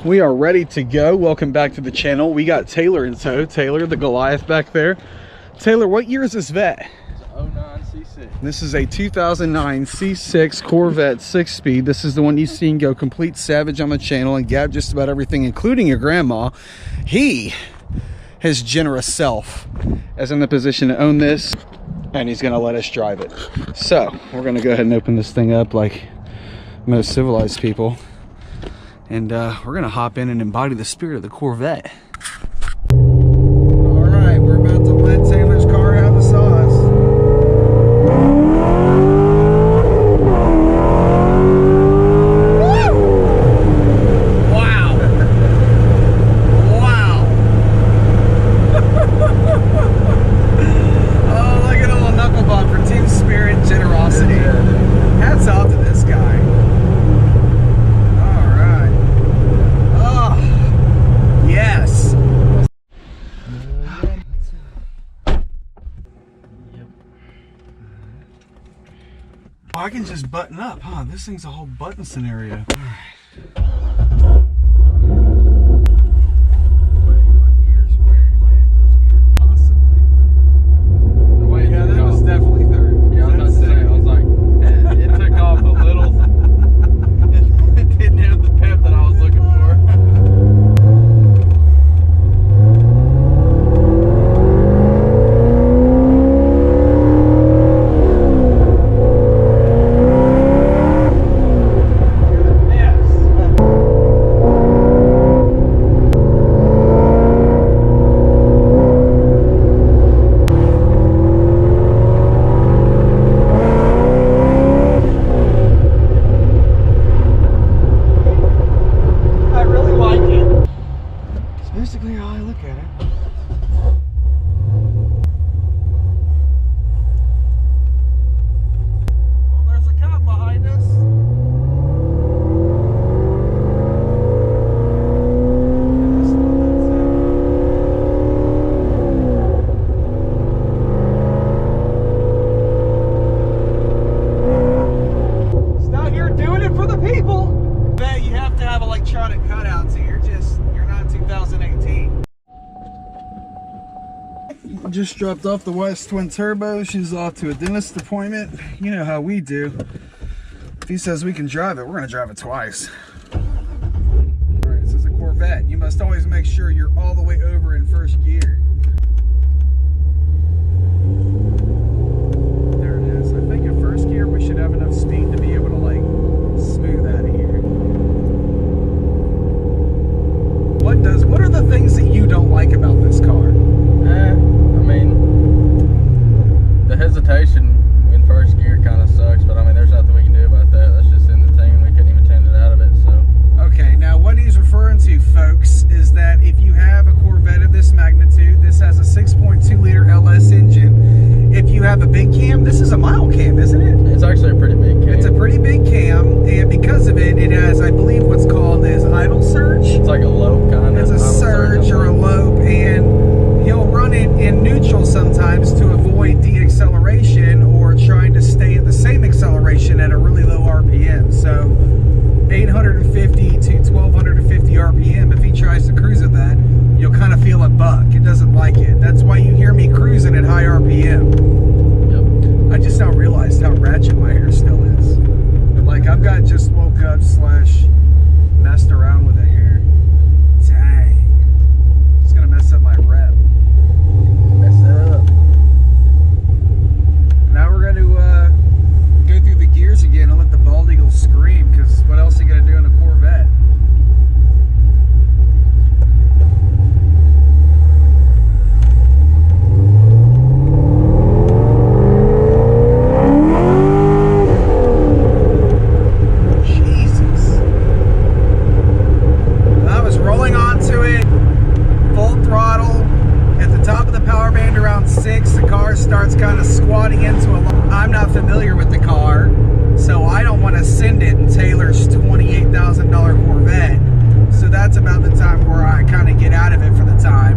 We are ready to go. Welcome back to the channel. We got Taylor in tow. Taylor, the Goliath back there. Taylor, what year is this vet? It's an 09 C6. This is a 2009 C6 Corvette 6-speed. This is the one you've seen go complete savage on the channel and gab just about everything, including your grandma. He, his generous self, is in the position to own this, and he's gonna let us drive it. So we're gonna go ahead and open this thing up like most civilized people. And we're gonna hop in and embody the spirit of the Corvette. All right, we're about to let Taylor's car out of the sauce. Wow! Wow! Oh, look at a little knuckle bump for team spirit and generosity. Hats off to this guy. Yes. Oh, I can just button up, huh? This thing's a whole button scenario. All right. Yeah, that was definitely third. Yeah, I was about to say, I was like, it took off a little. It didn't have the pep that I was looking for. Basically how I look at it. Well, there's a cop behind us. It's out here doing it for the people. Bet you have to have electronic cutouts here. You're not 2018. Just dropped off the wife's twin turbo. She's off to a dentist appointment. You know how we do. If he says we can drive it, we're gonna drive it twice. Alright, this is a Corvette. You must always make sure you're all the way over in first gear. There it is. I think in first gear we should have enough speed to be able to like smooth out of here. What are the things that you don't like about this car? I mean, the hesitation in first gear kind of sucks, but I mean, there's nothing we can do about that. That's just in the tune. We couldn't even tend it out of it, so. Okay, now what he's referring to, folks, is that if you have a Corvette of this magnitude, this has a 6.2 liter LS engine. If you have a big cam, this is a mild cam, isn't it? It's actually a pretty big cam. It's a pretty big cam, and because of it, it has, I believe, what's called is idle surge. It's like a lope kind of. It's a surge or a lope, and he'll run it in neutral sometimes to avoid de-acceleration or trying to stay at the same acceleration at a really low RPM. So 850 to 1250 RPM, if he tries to cruise at that, you'll kind of feel a buck. It doesn't like it. That's why you hear me cruising at high RPM. Yep. I just now realized how ratchet my hair still is. Like, I've got just woke up / messed around with the hair. Dang. It's gonna mess up my rep. Mess it up. Now we're gonna go through the gears again and let the bald eagle scream, because what else are you gonna do in a Corvette? Starts kind of squatting into a line. I'm not familiar with the car, so I don't want to send it in Taylor's $28,000 Corvette. So that's about the time where I kind of get out of it for the time.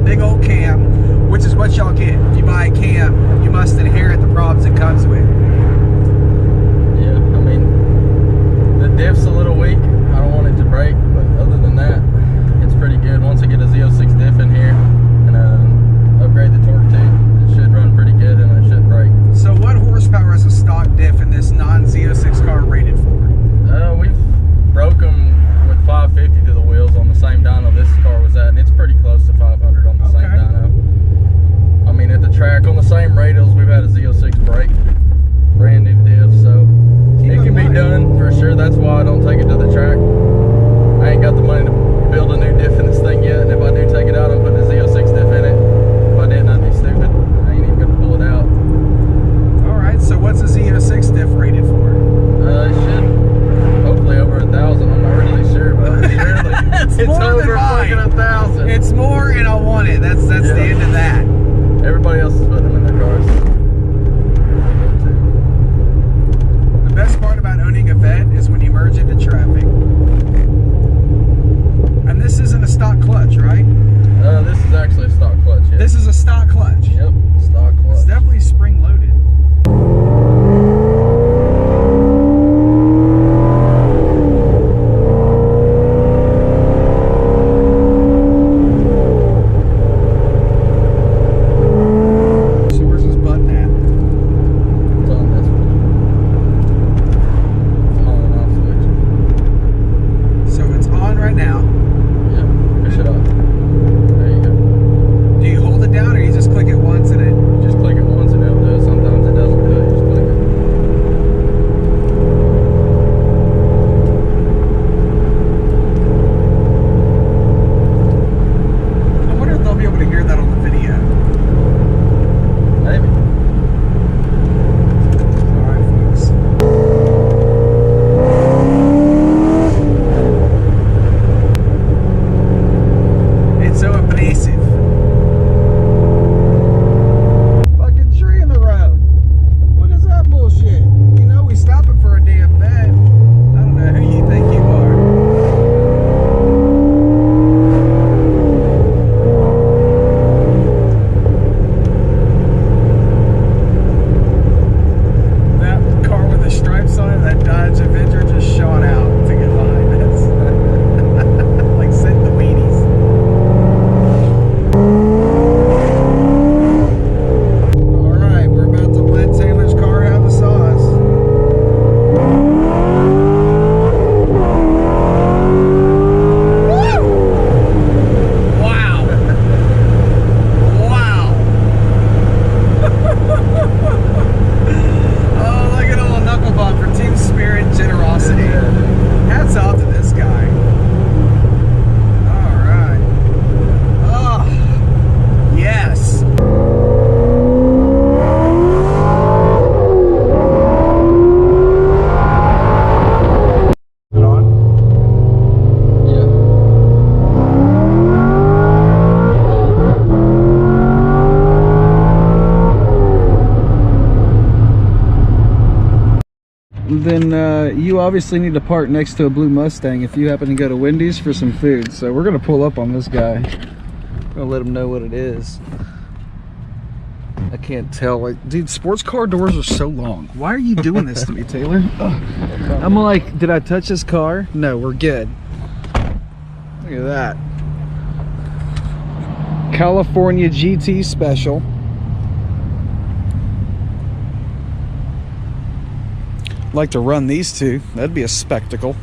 big old cam, which is what y'all get. If you buy a cam, you must inherit the problems it comes with. Yeah, I mean, the diff's a little weak. I don't want it to break, but other than that, it's pretty good. Once I get a Z06 diff in here and upgrade the torque tube, it should run pretty good and it shouldn't break. So what horsepower is a stock diff in this non-Z06 car rated for? We've broke them with 550 to the wheels on the same dyno this car was at, and it's pretty close to 500 on the same dyno. I mean, at the track on the same radials, we've had a Z06 brake, brand new diff, so it can be done for sure. That's why I don't take it to the track. I ain't got the money to build a new diff in this thing yet, and if I do take it out, I'm putting a Z06 diff in it. If I didn't, I'd be stupid. I ain't even gonna pull it out. All right, so what's a Z06 diff rated for? It should hopefully over 1,000. I'm not really sure, but surely it's more over than mine. 1,000. It's more, and I want it. That's the end of that. Everybody else is putting them in their cars. The best part about owning a Vette is when you merge into traffic. And this isn't a stock clutch, right? This is actually a stock clutch. Yeah. This is a stock clutch. Yep, stock clutch. It's definitely spring loaded. Then you obviously need to park next to a blue Mustang if you happen to go to Wendy's for some food. So we're gonna pull up on this guy. I'm gonna let him know what it is. I can't tell, like, dude, sports car doors are so long. Why are you doing this to me, Taylor? I'm like, did I touch this car? No, we're good. Look at that. California GT Special. Like to run these two. That'd be a spectacle.